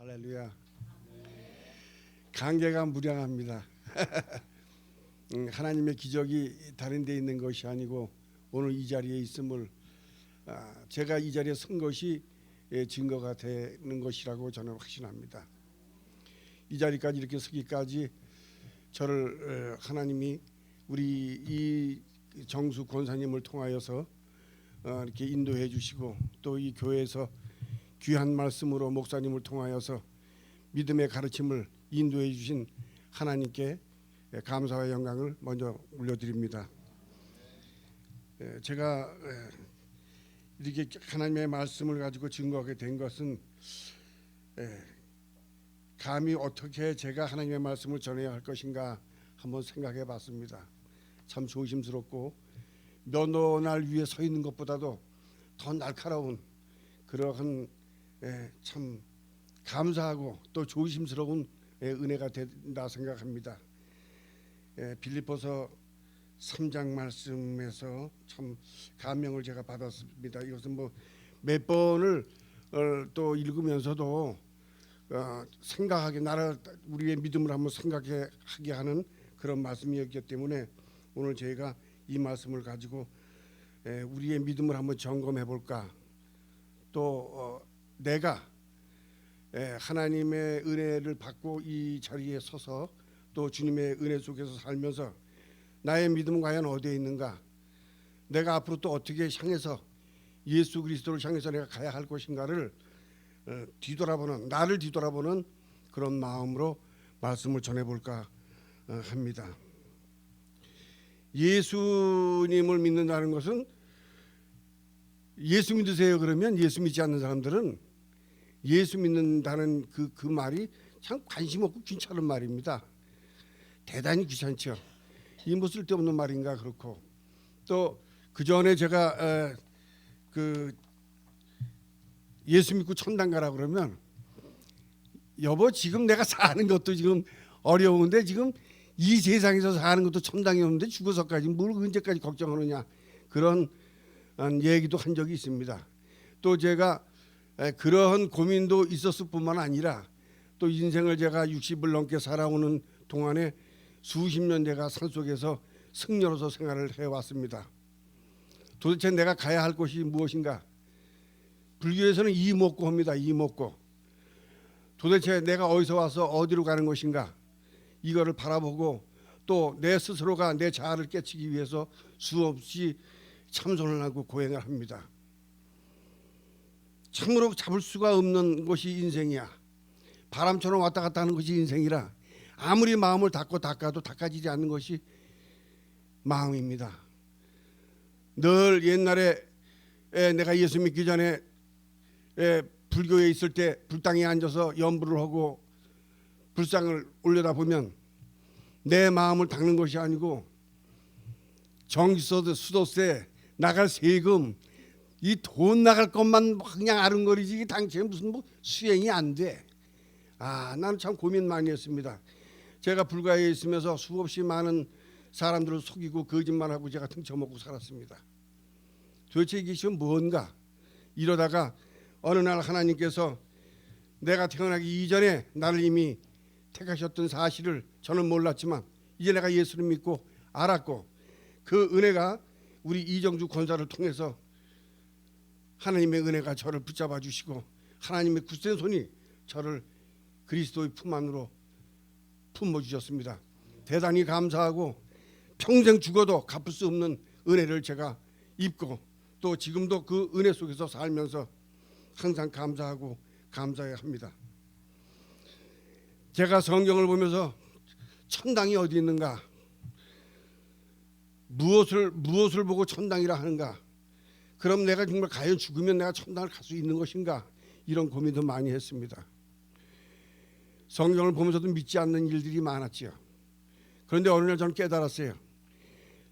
할렐루야. 관계가 무량합니다. 하나님의 기적이 다른 데 있는 것이 아니고 오늘 이 자리에 있음을 제가 이 자리에 선 것이 증거가 되는 것이라고 저는 확신합니다. 이 자리까지 이렇게 서기까지 저를 하나님이 우리 이 정수 권사님을 통하여서 이렇게 인도해 주시고 또 이 교회에서 귀한 말씀으로 목사님을 통하여서 믿음의 가르침을 인도해 주신 하나님께 감사와 영광을 먼저 올려드립니다. 제가 이렇게 하나님의 말씀을 가지고 증거하게 된 것은 감히 어떻게 제가 하나님의 말씀을 전해야 할 것인가 한번 생각해 봤습니다. 참 조심스럽고 면도날 위에 서 있는 것보다도 더 날카로운 그러한 참 감사하고 또 조심스러운 은혜가 된다 생각합니다. 빌립보서 3장 말씀에서 참 감명을 제가 받았습니다. 이것은 뭐 몇 번을 또 읽으면서도 생각하게 우리의 믿음을 한번 생각하게 하는 그런 말씀이었기 때문에 오늘 저희가 이 말씀을 가지고 우리의 믿음을 한번 점검해 볼까. 또 내가 하나님의 은혜를 받고 이 자리에 서서 또 주님의 은혜 속에서 살면서 나의 믿음은 과연 어디에 있는가, 내가 앞으로 또 어떻게 향해서 예수 그리스도를 향해서 내가 가야 할 것인가를 나를 뒤돌아보는 그런 마음으로 말씀을 전해볼까 합니다. 예수님을 믿는다는 것은, 예수 믿으세요 그러면 예수 믿지 않는 사람들은 예수 믿는다는 그 말이 참 관심 없고 귀찮은 말입니다. 대단히 귀찮죠. 이 뭐 쓸데없는 말인가 그렇고. 또 그 전에 제가 예수 믿고 천당 가라 그러면 여보 지금 내가 사는 것도 지금 어려운데 지금 이 세상에서 사는 것도 천당이 없는데 죽어서까지 뭘 언제까지 걱정하느냐, 그런 얘기도 한 적이 있습니다. 또 제가 그러한 고민도 있었을 뿐만 아니라 또 인생을 제가 60을 넘게 살아오는 동안에 수십 년 제가 산속에서 승려로서 생활을 해왔습니다. 도대체 내가 가야 할 곳이 무엇인가? 불교에서는 이목고 합니다. 이목고. 도대체 내가 어디서 와서 어디로 가는 것인가? 이거를 바라보고 또 내 스스로가 내 자아를 깨치기 위해서 수없이 참선을 하고 고행을 합니다. 참으로 잡을 수가 없는 것이 인생이야. 바람처럼 왔다 갔다 하는 것이 인생이라 아무리 마음을 닦아도 닦아지지 않는 것이 마음입니다. 늘 옛날에 내가 예수 믿기 전에 불교에 있을 때 불당에 앉아서 연부를 하고 불상을 올려다보면 내 마음을 닦는 것이 아니고 정기서도 수도세 나갈 세금 이 돈 나갈 것만 그냥 아른거리지 당시에 무슨 뭐 수행이 안 돼. 나는 참 고민 많이 했습니다. 제가 불가에 있으면서 수없이 많은 사람들을 속이고 거짓말하고 제가 등쳐먹고 살았습니다. 도대체 이게 지금 뭔가. 이러다가 어느 날 하나님께서 내가 태어나기 이전에 나를 이미 택하셨던 사실을 저는 몰랐지만 이제 내가 예수를 믿고 알았고 그 은혜가 우리 이정주 권사를 통해서 하나님의 은혜가 저를 붙잡아 주시고 하나님의 굳센 손이 저를 그리스도의 품 안으로 품어 주셨습니다. 대단히 감사하고 평생 죽어도 갚을 수 없는 은혜를 제가 입고 또 지금도 그 은혜 속에서 살면서 항상 감사하고 감사해야 합니다. 제가 성경을 보면서 천당이 어디 있는가, 무엇을 보고 천당이라 하는가, 그럼 내가 정말 과연 죽으면 내가 천당을 갈 수 있는 것인가, 이런 고민도 많이 했습니다. 성경을 보면서도 믿지 않는 일들이 많았지요. 그런데 어느 날 저는 깨달았어요.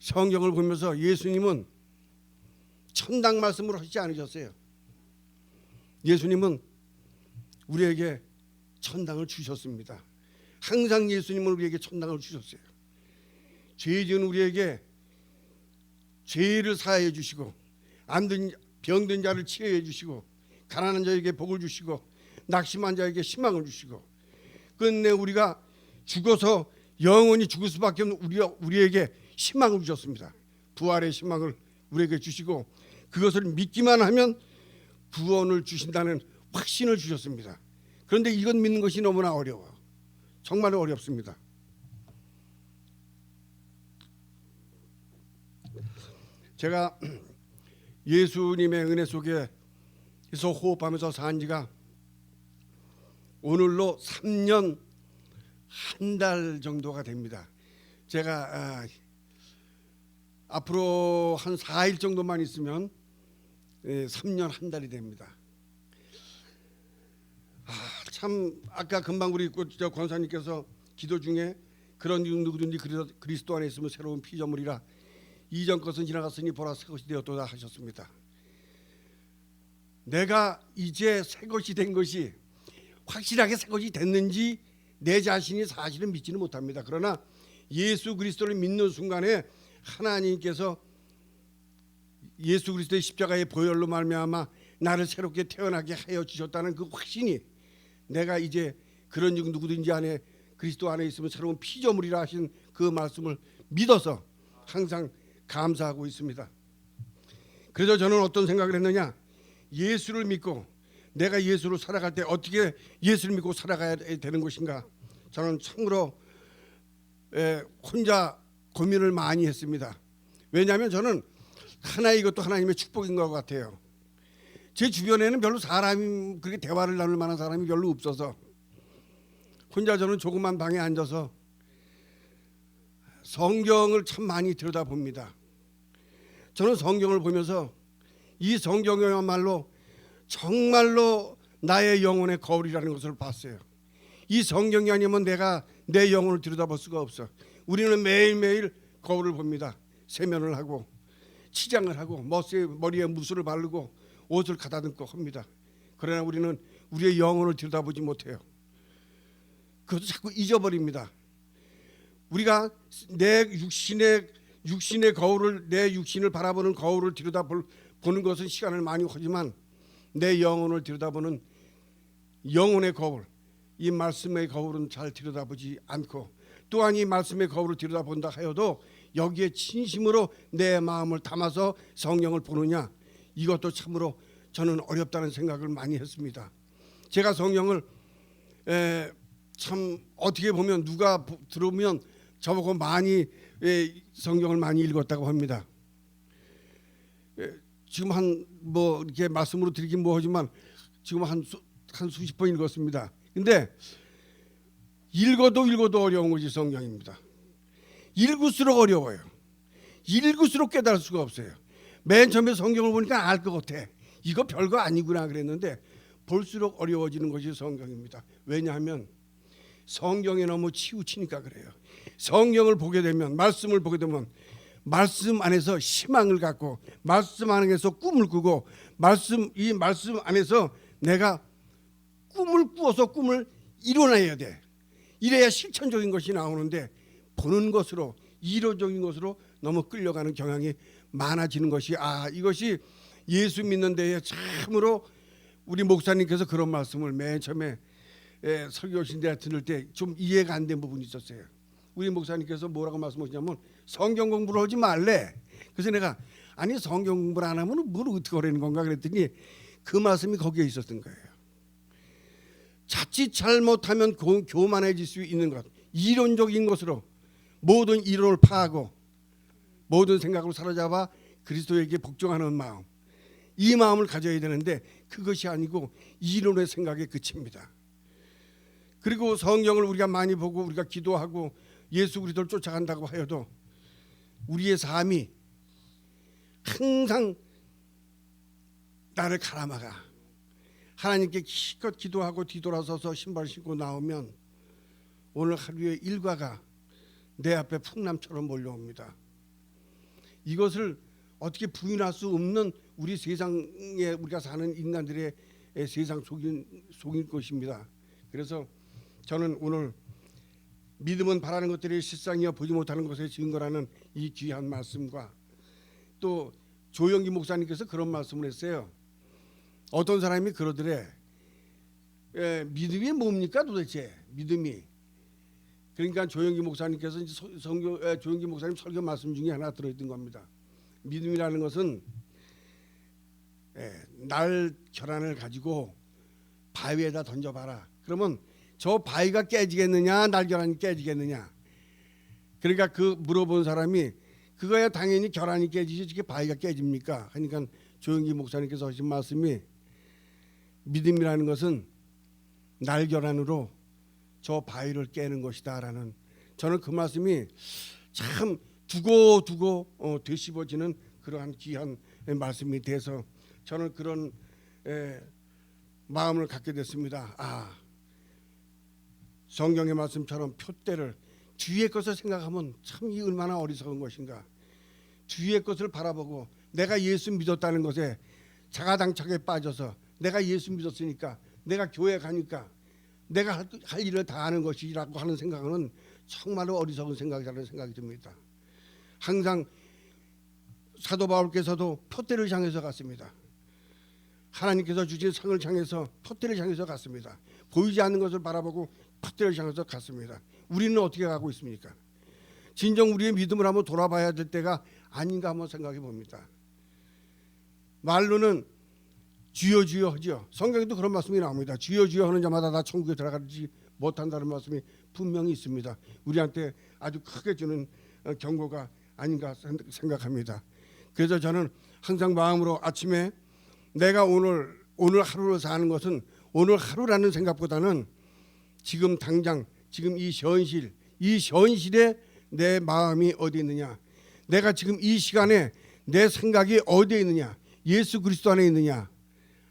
성경을 보면서 예수님은 천당 말씀을 하시지 않으셨어요. 예수님은 우리에게 천당을 주셨습니다. 항상 예수님은 우리에게 천당을 주셨어요. 죄 지은 우리에게 죄를 사하여 주시고 병든 자를 치유해 주시고 가난한 자에게 복을 주시고 낙심한 자에게 희망을 주시고 끝내 우리가 죽어서 영원히 죽을 수밖에 없는 우리에게 희망을 주셨습니다. 부활의 희망을 우리에게 주시고 그것을 믿기만 하면 구원을 주신다는 확신을 주셨습니다. 그런데 이건 믿는 것이 너무나 어려워. 정말 어렵습니다. 제가 예수님의 은혜 속에서 호흡하면서 산 지가 오늘로 3년 1달 정도가 됩니다. 제가 앞으로 한 4일 정도만 있으면 3년 1달이 됩니다. 참 아까 금방 우리 권사님께서 기도 중에 그런 누구든지 그리스도 안에 있으면 새로운 피조물이라 이전 것은 지나갔으니 보라 새 것이 되었도다 하셨습니다. 내가 이제 새 것이 된 것이 확실하게 새 것이 됐는지 내 자신이 사실은 믿지는 못합니다. 그러나 예수 그리스도를 믿는 순간에 하나님께서 예수 그리스도의 십자가의 보혈로 말미암아 나를 새롭게 태어나게 하여 주셨다는 그 확신이 내가 이제 그런 누구든지 안에 그리스도 안에 있으면 새로운 피조물이라 하신 그 말씀을 믿어서 항상 감사하고 있습니다. 그래서 저는 어떤 생각을 했느냐, 예수를 믿고 내가 예수로 살아갈 때 어떻게 예수를 믿고 살아가야 되는 것인가. 저는 참으로 혼자 고민을 많이 했습니다. 왜냐하면 저는 이것도 하나님의 축복인 것 같아요. 제 주변에는 별로 사람이 그렇게 대화를 나눌 만한 사람이 별로 없어서 혼자 저는 조그만 방에 앉아서 성경을 참 많이 들여다봅니다. 저는 성경을 보면서 이 성경이야말로 정말로 나의 영혼의 거울이라는 것을 봤어요. 이 성경이 아니면 내가 내 영혼을 들여다볼 수가 없어. 우리는 매일매일 거울을 봅니다. 세면을 하고 치장을 하고 머리에 무술을 바르고 옷을 가다듬고 합니다. 그러나 우리는 우리의 영혼을 들여다보지 못해요. 그것도 자꾸 잊어버립니다. 우리가 내 육신의 거울을, 내 육신을 바라보는 거울을 들여다보는 것은 시간을 많이 하지만 내 영혼을 들여다보는 영혼의 거울, 이 말씀의 거울은 잘 들여다보지 않고, 또한 이 말씀의 거울을 들여다본다 하여도 여기에 진심으로 내 마음을 담아서 성경을 보느냐, 이것도 참으로 저는 어렵다는 생각을 많이 했습니다. 제가 성경을 참 어떻게 보면 누가 들으면 저보고 많이 성경을 많이 읽었다고 합니다. 지금 뭐 이렇게 말씀으로 드리긴 뭐하지만 지금 한 수십 번 읽었습니다. 근데 읽어도 어려운 것이 성경입니다. 읽을수록 어려워요. 읽을수록 깨달을 수가 없어요. 맨 처음에 성경을 보니까 알 것 같아. 이거 별거 아니구나 그랬는데 볼수록 어려워지는 것이 성경입니다. 왜냐하면 성경에 너무 치우치니까 그래요. 성경을 보게 되면, 말씀을 보게 되면 말씀 안에서 희망을 갖고, 말씀 안에서 꿈을 꾸고, 이 말씀 안에서 내가 꿈을 꾸어서 꿈을 이뤄내야 돼. 이래야 실천적인 것이 나오는데 보는 것으로, 이론적인 것으로 너무 끌려가는 경향이 많아지는 것이, 이것이 예수 믿는 데에 참으로 우리 목사님께서 그런 말씀을 맨 처음에 설교하신 데 들을 때 좀 이해가 안 된 부분이 있었어요. 우리 목사님께서 뭐라고 말씀하시냐면 성경 공부를 하지 말래. 그래서 내가 아니 성경 공부를 안 하면 뭘 어떻게 하라는 건가 그랬더니 그 말씀이 거기에 있었던 거예요. 자칫 잘못하면 교만해질 수 있는 것, 이론적인 것으로 모든 이론을 파하고 모든 생각을 사로잡아 그리스도에게 복종하는 마음, 이 마음을 가져야 되는데 그것이 아니고 이론의 생각에 그칩니다. 그리고 성경을 우리가 많이 보고 우리가 기도하고 예수 그리스도를 쫓아간다고 하여도 우리의 삶이 항상 나를 가라마가 하나님께 기껏 기도하고 뒤돌아서서 신발 신고 나오면 오늘 하루의 일과가 내 앞에 풍람처럼 몰려옵니다. 이것을 어떻게 부인할 수 없는 우리 세상에 우리가 사는 인간들의 세상 속인 것입니다. 그래서 저는 오늘 믿음은 바라는 것들이 실상이여 보지 못하는 것의 증거라는 이 귀한 말씀과 또 조영기 목사님께서 그런 말씀을 했어요. 어떤 사람이 그러더래. 믿음이 뭡니까 도대체? 믿음이. 그러니까 조영기 목사님께서 조영기 목사님 설교 말씀 중에 하나 들어있던 겁니다. 믿음이라는 것은 날 계란을 가지고 바위에다 던져봐라. 그러면 저 바위가 깨지겠느냐, 날 계란이 깨지겠느냐. 그러니까 그 물어본 사람이 그거야 당연히 계란이 깨지지 어떻게 바위가 깨집니까? 그러니까 조영기 목사님께서 하신 말씀이 믿음이라는 것은 날 계란으로 저 바위를 깨는 것이다라는, 저는 그 말씀이 참 두고 되씹어지는 그러한 귀한 말씀이 돼서 저는 그런 마음을 갖게 됐습니다. 성경의 말씀처럼 표대를 뒤의 것을 생각하면 참 이 얼마나 어리석은 것인가. 뒤의 것을 바라보고 내가 예수 믿었다는 것에 자가당착에 빠져서 내가 예수 믿었으니까 내가 교회 가니까 내가 할 일을 다 하는 것이라고 하는 생각은 정말로 어리석은 생각이라는 생각이 듭니다. 항상 사도 바울께서도 표대를 향해서 갔습니다. 하나님께서 주신 상을 향해서 표대를 향해서 갔습니다. 보이지 않는 것을 바라보고 표대를 향해서 갔습니다. 우리는 어떻게 가고 있습니까? 진정 우리의 믿음을 한번 돌아봐야 될 때가 아닌가 한번 생각해 봅니다. 말로는 주여 주여 하죠. 성경에도 그런 말씀이 나옵니다. 주여 주여 하는 자마다 다 천국에 들어가지 못한다는 말씀이 분명히 있습니다. 우리한테 아주 크게 주는 경고가 아닌가 생각합니다. 그래서 저는 항상 마음으로 아침에 내가 오늘 하루를 사는 것은 오늘 하루라는 생각보다는 지금 당장 지금 이 현실에 내 마음이 어디 있느냐, 내가 지금 이 시간에 내 생각이 어디에 있느냐, 예수 그리스도 안에 있느냐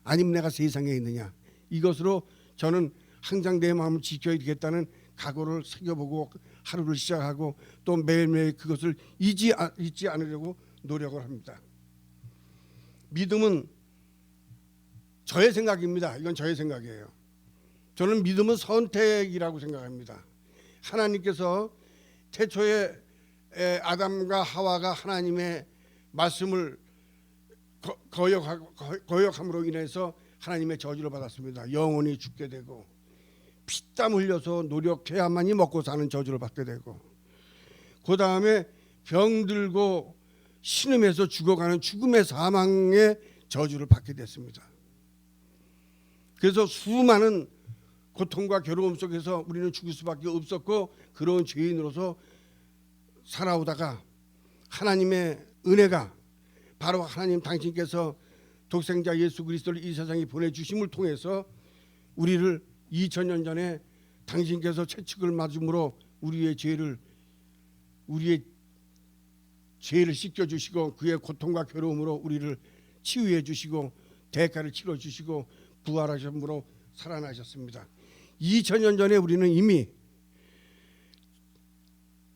아니면 내가 세상에 있느냐, 이것으로 저는 항상 내 마음을 지켜야 되겠다는 각오를 새겨보고 하루를 시작하고 또 매일매일 그것을 잊지 않으려고 노력을 합니다. 믿음은 저의 생각입니다. 이건 저의 생각이에요. 저는 믿음은 선택이라고 생각합니다. 하나님께서 태초에 아담과 하와가 하나님의 말씀을 거역함으로 인해서 하나님의 저주를 받았습니다. 영원히 죽게 되고 피땀 흘려서 노력해야만이 먹고 사는 저주를 받게 되고, 그 다음에 병들고 신음해서 죽어가는 죽음의 사망의 저주를 받게 됐습니다. 그래서 수많은 고통과 괴로움 속에서 우리는 죽을 수밖에 없었고, 그런 죄인으로서 살아오다가 하나님의 은혜가 바로 하나님 당신께서 독생자 예수 그리스도를 이 세상에 보내주심을 통해서 우리를 2000년 전에 당신께서 채찍을 맞음으로 우리의 죄를 씻겨주시고 그의 고통과 괴로움으로 우리를 치유해 주시고 대가를 치러주시고 부활하심으로 살아나셨습니다. 2000년 전에 우리는 이미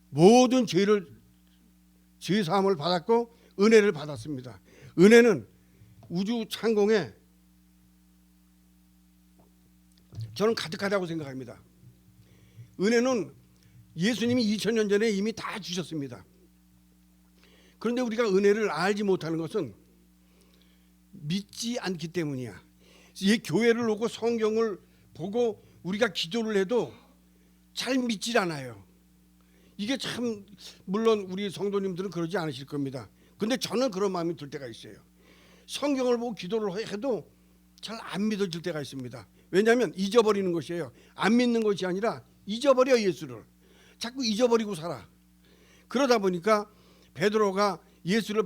모든 죄 사함을 받았고 은혜를 받았습니다. 은혜는 우주 창공에 저는 가득하다고 생각합니다. 은혜는 예수님이 2000년 전에 이미 다 주셨습니다. 그런데 우리가 은혜를 알지 못하는 것은 믿지 않기 때문이야. 이 교회를 오고 성경을 보고 우리가 기도를 해도 잘 믿질 않아요. 이게 참, 물론 우리 성도님들은 그러지 않으실 겁니다. 근데 저는 그런 마음이 들 때가 있어요. 성경을 보고 기도를 해도 잘 안 믿어질 때가 있습니다. 왜냐하면 잊어버리는 것이에요. 안 믿는 것이 아니라 잊어버려. 예수를 자꾸 잊어버리고 살아. 그러다 보니까 베드로가 예수를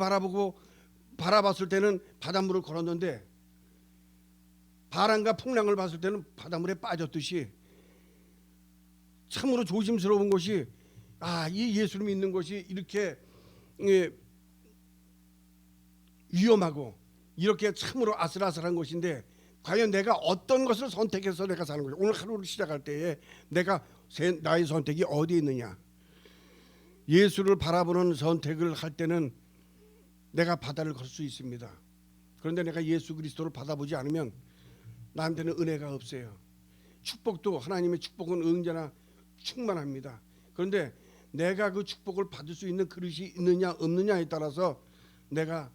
바라봤을 때는 바닷물을 걸었는데 바람과 풍랑을 봤을 때는 바닷물에 빠졌듯이, 참으로 조심스러운 것이 이 예수를 믿는 것이 이렇게 위험하고 이렇게 참으로 아슬아슬한 것인데, 과연 내가 어떤 것을 선택해서 내가 사는 것이, 오늘 하루를 시작할 때에 나의 선택이 어디에 있느냐. 예수를 바라보는 선택을 할 때는 내가 바다를 걸 수 있습니다. 그런데 내가 예수 그리스도를 받아보지 않으면 나한테는 은혜가 없어요. 축복도, 하나님의 축복은 언제나 충만합니다. 그런데 내가 그 축복을 받을 수 있는 그릇이 있느냐 없느냐에 따라서 내가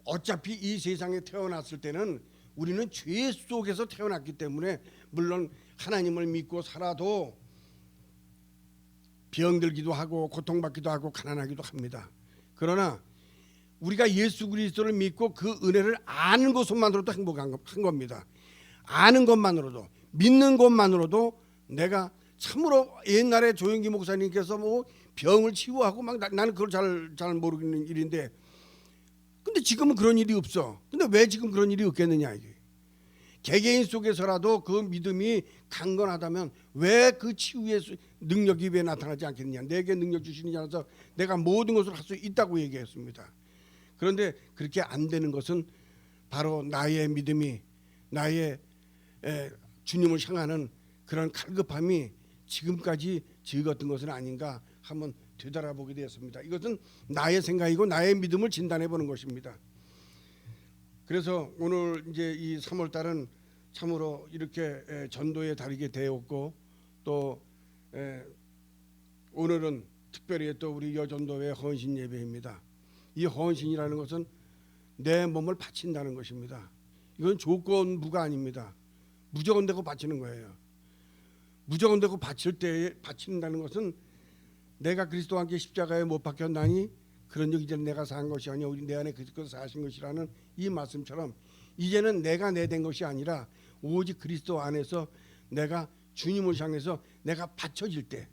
어차피 이 세상에 태어났을 때는 우리는 죄 속에서 태어났기 때문에 물론 하나님을 믿고 살아도 병들기도 하고 고통받기도 하고 가난하기도 합니다. 그러나 우리가 예수 그리스도를 믿고 그 은혜를 아는 것만으로도 행복한 겁니다. 아는 것만으로도, 믿는 것만으로도 내가 참으로 옛날에 조영기 목사님께서 뭐 병을 치유하고 막 나는 그걸 잘 모르겠는 일인데, 근데 지금은 그런 일이 없어. 근데 왜 지금 그런 일이 없겠느냐 이게. 개개인 속에서라도 그 믿음이 강건하다면 왜 그 치유의 능력이 왜 나타나지 않겠느냐. 내게 능력 주시는 자라서 내가 모든 것을 할 수 있다고 얘기했습니다. 그런데 그렇게 안 되는 것은 바로 나의 믿음이, 나의 주님을 향하는 그런 갈급함이 지금까지 적었던 것은 아닌가 한번 되돌아보게 되었습니다. 이것은 나의 생각이고 나의 믿음을 진단해 보는 것입니다. 그래서 오늘 이제 이 3월 달은 참으로 이렇게 전도의 달이게 되었고, 또 오늘은 특별히 또 우리 여전도회 헌신 예배입니다. 이 헌신이라는 것은 내 몸을 바친다는 것입니다. 이건 조건부가 아닙니다. 무조건 되고 바치는 거예요. 무조건 되고 바칠 때 바친다는 것은 내가 그리스도와 함께 십자가에 못 박혔나니 그런 적 이제는 내가 산 것이 아니요 우리 내 안에 그리스도께서 사신 것이라는 이 말씀처럼 이제는 내가 내 된 것이 아니라 오직 그리스도 안에서 내가 주님을 향해서 내가 바쳐질 때,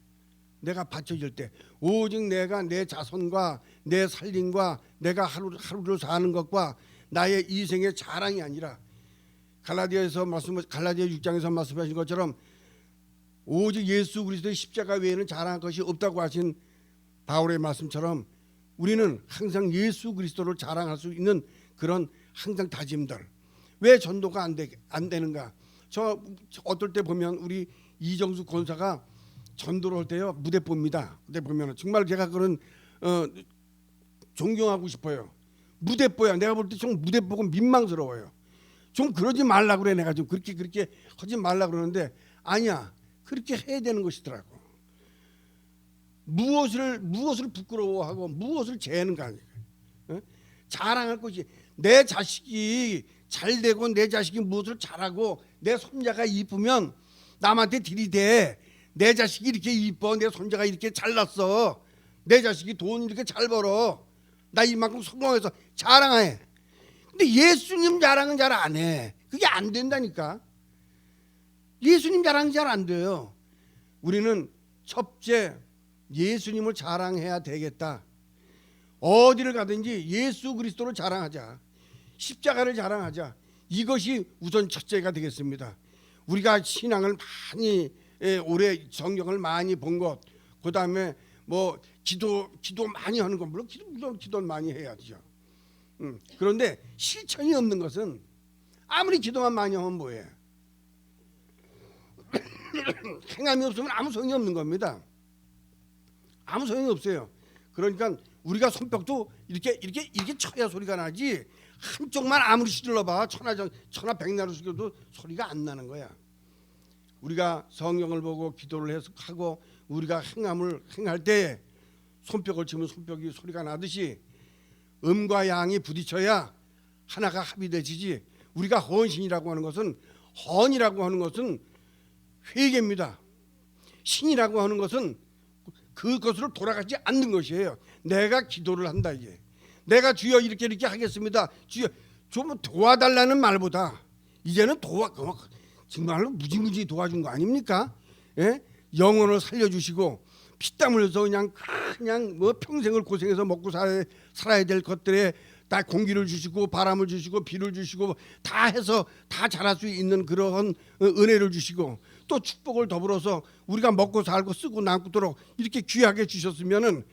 오직 내가 내 자손과 내 살림과 내가 하루를 사는 것과 나의 이생의 자랑이 아니라 갈라디아 6장에서 말씀하신 것처럼 오직 예수 그리스도의 십자가 외에는 자랑할 것이 없다고 하신 바울의 말씀처럼 우리는 항상 예수 그리스도를 자랑할 수 있는 그런 항상 다짐들. 왜 전도가 안 되는가? 저 어떨 때 보면 우리 이정수 권사가 전도를 할 때요 무대 봅니다. 무대 보면 정말 제가 그런 존경하고 싶어요. 무대 보야. 내가 볼 때 좀 무대 보고 민망스러워요. 좀 그러지 말라 그래. 내가 좀 그렇게 하지 말라 그러는데 아니야. 그렇게 해야 되는 것이더라고. 무엇을 부끄러워하고 무엇을 재는가 아니야. 자랑할 것이 내 자식이 잘 되고 내 자식이 무엇을 잘하고 내 손자가 이쁘면 남한테 들이대. 내 자식이 이렇게 이뻐. 내 손자가 이렇게 잘났어. 내 자식이 돈 이렇게 잘 벌어. 나 이만큼 성공해서 자랑해. 근데 예수님 자랑은 잘 안 해. 그게 안 된다니까. 예수님 자랑이 잘 안 돼요. 우리는 첫째 예수님을 자랑해야 되겠다. 어디를 가든지 예수 그리스도를 자랑하자. 십자가를 자랑하자. 이것이 우선 첫째가 되겠습니다. 우리가 신앙을 많이 오래 성경을 많이 본 것, 그 다음에 뭐 기도 많이 하는 것, 물론 기도는 많이 해야죠. 그런데 실천이 없는 것은 아무리 기도만 많이 하면 뭐예요? 행함이 없으면 아무 소용이 없는 겁니다. 아무 소용이 없어요. 그러니까 우리가 손뼉도 이렇게 쳐야 소리가 나지 한쪽만 아무리 시들러봐 천하 백나루 숙여도 소리가 안 나는 거야. 우리가 성경을 보고 기도를 해석하고 우리가 행할 때 손뼉을 치면 손뼉이 소리가 나듯이 음과 양이 부딪혀야 하나가 합의되지. 우리가 헌신이라고 하는 것은 헌이라고 하는 것은 회개입니다. 신이라고 하는 것은 그것으로 돌아가지 않는 것이에요. 내가 기도를 한다 이게. 내가 주여 이렇게 하겠습니다. 주여 좀 도와달라는 말보다 이제는 정말로 무지무지 도와준 거 아닙니까? 예? 영혼을 살려주시고 피땀 흘려서 그냥 뭐 평생을 고생해서 먹고 살아야 될 것들에 다 공기를 주시고 바람을 주시고 비를 주시고 다 해서 다 자랄 수 있는 그러한 은혜를 주시고 또 축복을 더불어서 우리가 먹고 살고 쓰고 남도록 이렇게 귀하게 주셨으면은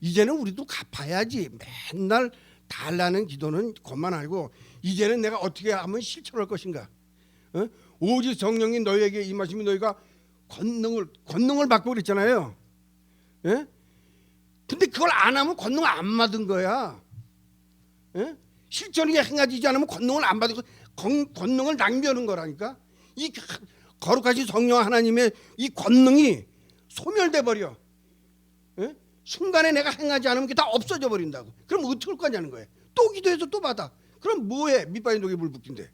이제는 우리도 갚아야지. 맨날 달라는 기도는 그만하고 이제는 내가 어떻게 하면 실천할 것인가? 오직 성령이 너희에게 임하시면 너희가 권능을 받고 그랬잖아요. 예? 근데 그걸 안 하면 권능 안 받은 거야. 예? 실천이 행하지 않으면 권능을 안 받고 권능을 낭비하는 거라니까. 이 거룩하신 성령 하나님의 이 권능이 소멸돼 버려. 예? 순간에 내가 행하지 않으면 그게 다 없어져 버린다고. 그럼 어떻게 할 거냐는 거예요. 또 기도해서 또 받아. 그럼 뭐해? 밑바닥 독에 물 붓긴데.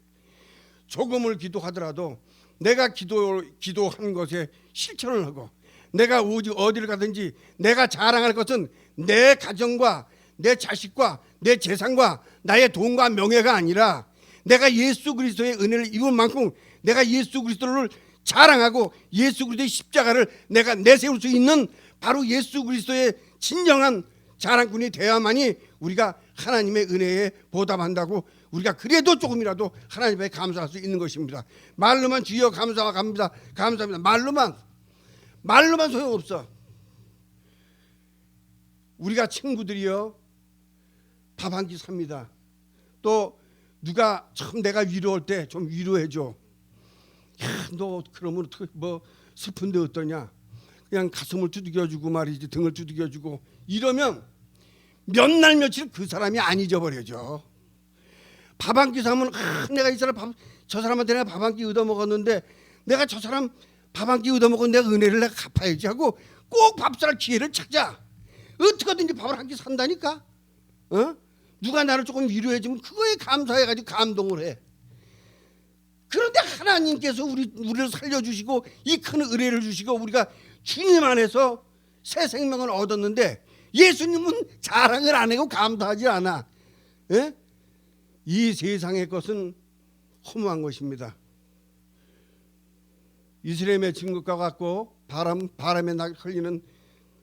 조금을 기도하더라도 내가 기도한 것에 실천을 하고, 내가 어디를 가든지 내가 자랑할 것은 내 가정과 내 자식과 내 재산과 나의 돈과 명예가 아니라 내가 예수 그리스도의 은혜를 입은 만큼 내가 예수 그리스도를 자랑하고 예수 그리스도의 십자가를 내가 내세울 수 있는 바로 예수 그리스도의 진정한 자랑꾼이 되어야만이 우리가 하나님의 은혜에 보답한다고, 우리가 그래도 조금이라도 하나님께 감사할 수 있는 것입니다. 말로만 주여 감사합니다, 감사합니다. 말로만 소용없어. 우리가 친구들이요 밥 한 끼 삽니다. 또 누가 참 내가 위로할 때 좀 위로해줘. 야, 너 그러면 뭐 슬픈데 어떠냐? 그냥 가슴을 두들겨주고 말이지, 등을 두들겨주고 이러면 몇 날 며칠 그 사람이 안 잊어버려져. 밥 한 끼 사면 내가 이 사람 저 사람한테 내가 밥 한 끼 얻어 먹었는데 내가 저 사람 밥 한 끼 얻어 먹은 내가 은혜를 내가 갚아야지 하고 꼭 밥 살 기회를 찾아. 어떻게든지 밥을 한 끼 산다니까. 누가 나를 조금 위로해주면 그거에 감사해가지고 감동을 해. 그런데 하나님께서 우리를 살려주시고 이 큰 은혜를 주시고 우리가 주님 안에서 새 생명을 얻었는데 예수님은 자랑을 안 하고 감사하지 않아. 예? 이 세상의 것은 허무한 것입니다. 이스라엘에 맺힌 것과 같고 바람에 흘리는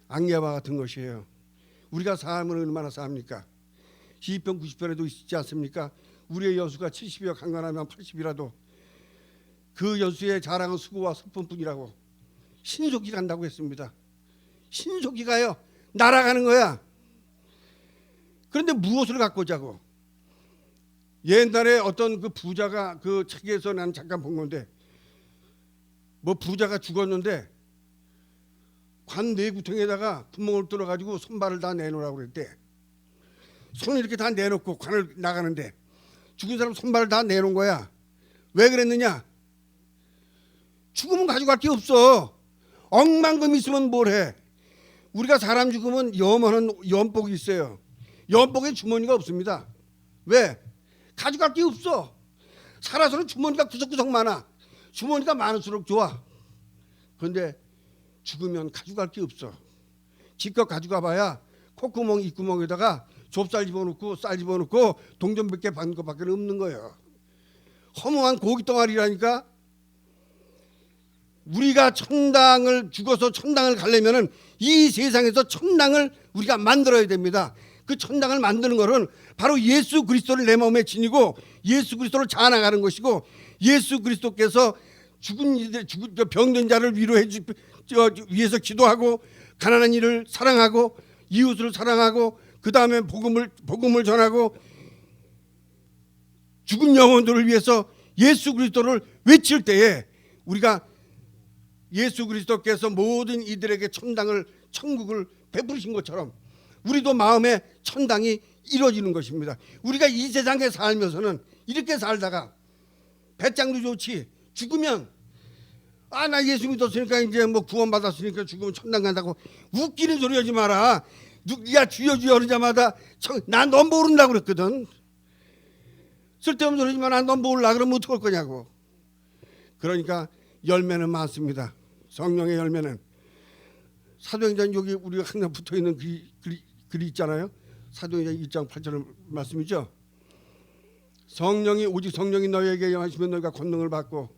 악야와 같은 것이에요. 우리가 삶을 얼마나 삽니까? 시편 90편에도 있지 않습니까? 우리의 여수가 70이여 강건하면 80이라도 그 여수의 자랑은 수고와 슬픔뿐이라고. 신속히 간다고 했습니다. 신속히 가요. 날아가는 거야. 그런데 무엇을 갖고 자고? 옛날에 어떤 그 부자가 그 책에서 난 잠깐 본 건데, 뭐 부자가 죽었는데 관 내구통에다가 구멍을 뚫어가지고 손발을 다 내놓으라고 그랬대. 손을 이렇게 다 내놓고 관을 나가는데 죽은 사람 손발을 다 내놓은 거야. 왜 그랬느냐? 죽으면 가져갈 게 없어. 억만금 있으면 뭘 해? 우리가 사람 죽으면 염하는 염복이 있어요. 염복에 주머니가 없습니다. 왜? 가져갈 게 없어. 살아서는 주머니가 구석구석 많아. 주머니가 많을수록 좋아. 그런데 죽으면 가져갈 게 없어. 지껏 가져가 봐야 콧구멍 입구멍에다가 좁쌀 집어넣고 쌀 집어넣고 동전 몇 개 받는 것밖에 없는 거예요. 허무한 고기 덩어리라니까. 우리가 천당을 죽어서 천당을 가려면은 이 세상에서 천당을 우리가 만들어야 됩니다. 그 천당을 만드는 것은 바로 예수 그리스도를 내 마음에 지니고 예수 그리스도를 자랑하는 것이고, 예수 그리스도께서 죽은 병든 자를 위로해 위해서 기도하고 가난한 이를 사랑하고 이웃을 사랑하고 그 다음에 복음을 전하고 죽은 영혼들을 위해서 예수 그리스도를 외칠 때에 우리가 예수 그리스도께서 모든 이들에게 천국을 베푸신 것처럼 우리도 마음에 천당이 이루어지는 것입니다. 우리가 이 세상에 살면서는 이렇게 살다가 배짱도 좋지, 죽으면 나 예수 믿었으니까 이제 뭐 구원받았으니까 죽으면 천당 간다고 웃기는 소리 하지 마라. 야 주여 주여 그러자마자 난 넌 모른다고 그랬거든. 쓸데없는 소리 하지 마라. 넌 몰라 그러면 어떡할 거냐고. 그러니까 열매는 많습니다. 성령의 열매는 사도행전 여기 우리가 항상 붙어있는 글이 있잖아요. 사도행전 1장 8절 말씀이죠. 오직 성령이 너희에게 영하시면 너희가 권능을 받고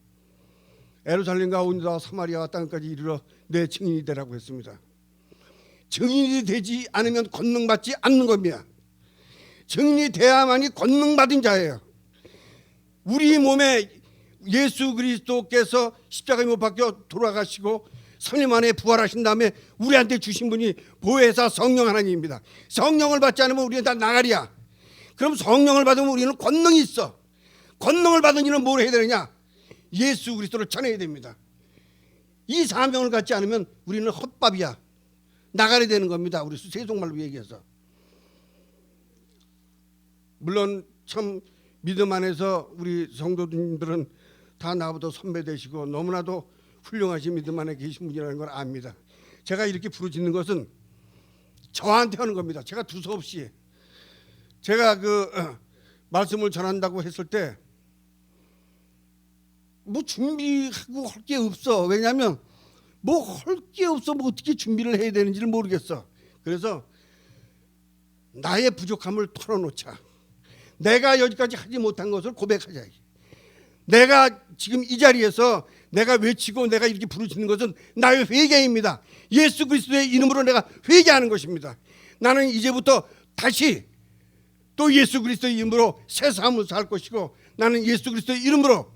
예루살렘과 온유다 사마리아와 땅까지 이르러 내 증인이 되라고 했습니다. 증인이 되지 않으면 권능 받지 않는 겁니다. 증인이 돼야만이 권능 받은 자예요. 우리 몸에 예수 그리스도께서 십자가에 못 박혀 돌아가시고 3일 만에 부활하신 다음에 우리한테 주신 분이 보혜사 성령 하나님입니다. 성령을 받지 않으면 우리는 다 나가리야. 그럼 성령을 받으면 우리는 권능이 있어. 권능을 받은 이는 뭘 해야 되느냐? 예수 그리스도를 전해야 됩니다. 이 사명을 갖지 않으면 우리는 헛밥이야. 나가야 되는 겁니다. 우리 세속말로 얘기해서. 물론 참 믿음 안에서 우리 성도님들은 다 나보다 선배 되시고 너무나도 훌륭하신 믿음 안에 계신 분이라는 걸 압니다. 제가 이렇게 부르짖는 것은 저한테 하는 겁니다. 제가 두서없이 제가 말씀을 전한다고 했을 때 뭐 준비하고 할 게 없어. 왜냐하면 뭐 할 게 없어. 뭐 어떻게 준비를 해야 되는지를 모르겠어. 그래서 나의 부족함을 털어놓자. 내가 여기까지 하지 못한 것을 고백하자. 내가 지금 이 자리에서 내가 외치고 내가 이렇게 부르짖는 것은 나의 회개입니다. 예수 그리스도의 이름으로 내가 회개하는 것입니다. 나는 이제부터 다시 또 예수 그리스도의 이름으로 새 삶을 살 것이고, 나는 예수 그리스도의 이름으로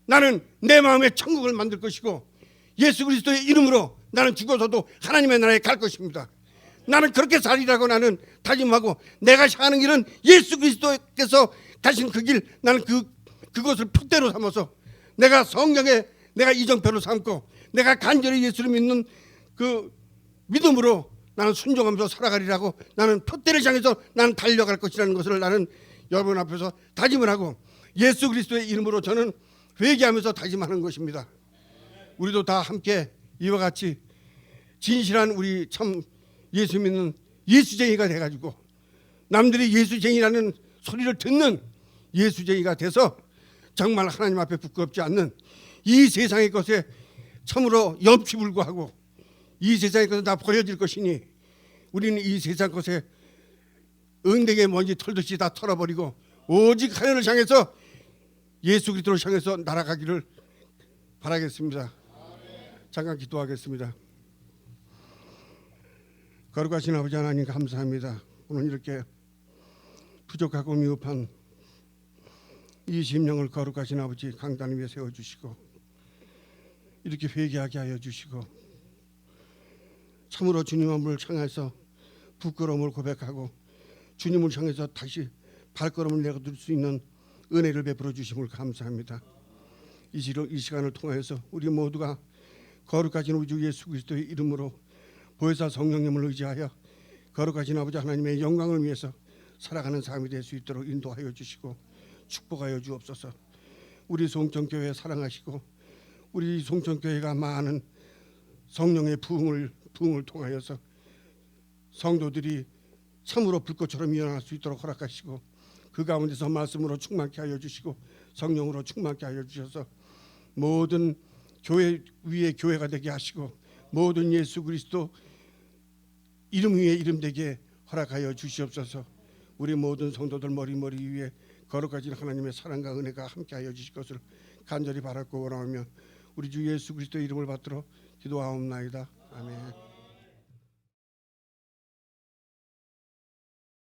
나는 내 마음에 천국을 만들 것이고, 예수 그리스도의 이름으로 나는 죽어서도 하나님의 나라에 갈 것입니다. 나는 그렇게 살리라고 나는 다짐하고, 내가 사는 길은 예수 그리스도께서 가신 그 길, 나는 그것을 표대로 삼아서 내가 성경에 내가 이정표로 삼고 내가 간절히 예수를 믿는 그 믿음으로 나는 순종하면서 살아가리라고 나는 표대를 향해서 나는 달려갈 것이라는 것을 나는 여러분 앞에서 다짐을 하고 예수 그리스도의 이름으로 저는 회개하면서 다짐하는 것입니다. 우리도 다 함께 이와 같이 진실한 우리 참 예수 믿는 예수쟁이가 돼가지고 남들이 예수쟁이라는 소리를 듣는 예수쟁이가 돼서 정말 하나님 앞에 부끄럽지 않는 이 세상의 것에 참으로 염치불구하고 이 세상의 것은 다 버려질 것이니 우리는 이 세상 것에 응대의 먼지 털듯이 다 털어버리고 오직 하늘을 향해서 예수 그리스도를 향해서 날아가기를 바라겠습니다. 잠깐 기도하겠습니다. 거룩하신 아버지 하나님 감사합니다. 오늘 이렇게 부족하고 미흡한 이 심령을 거룩하신 아버지 강단 위에 세워주시고 이렇게 회개하게 하여 주시고 참으로 주님을 향해서 부끄러움을 고백하고 주님을 향해서 다시 발걸음을 내어둘 수 있는 은혜를 베풀어 주심을 감사합니다. 이 시간을 통하여서 우리 모두가 거룩하신 우리 주 예수 그리스도의 이름으로 보혜사 성령님을 의지하여 거룩하신 아버지 하나님의 영광을 위해서 살아가는 삶이 될 수 있도록 인도하여 주시고 축복하여 주옵소서. 우리 송천교회 사랑하시고 우리 송천교회가 많은 성령의 부흥을 통하여서 성도들이 참으로 불꽃처럼 일어날 수 있도록 허락하시고 그 가운데서 말씀으로 충만케 하여 주시고 성령으로 충만케 하여 주셔서 모든 교회 위에 교회가 되게 하시고 모든 예수 그리스도 이름 위에 이름 되게 허락하여 주시옵소서. 우리 모든 성도들 머리 위에 거룩하신 하나님의 사랑과 은혜가 함께하여 주실 것을 간절히 바라고 원하오며 우리 주 예수 그리스도의 이름을 받들어 기도하옵나이다. 아멘.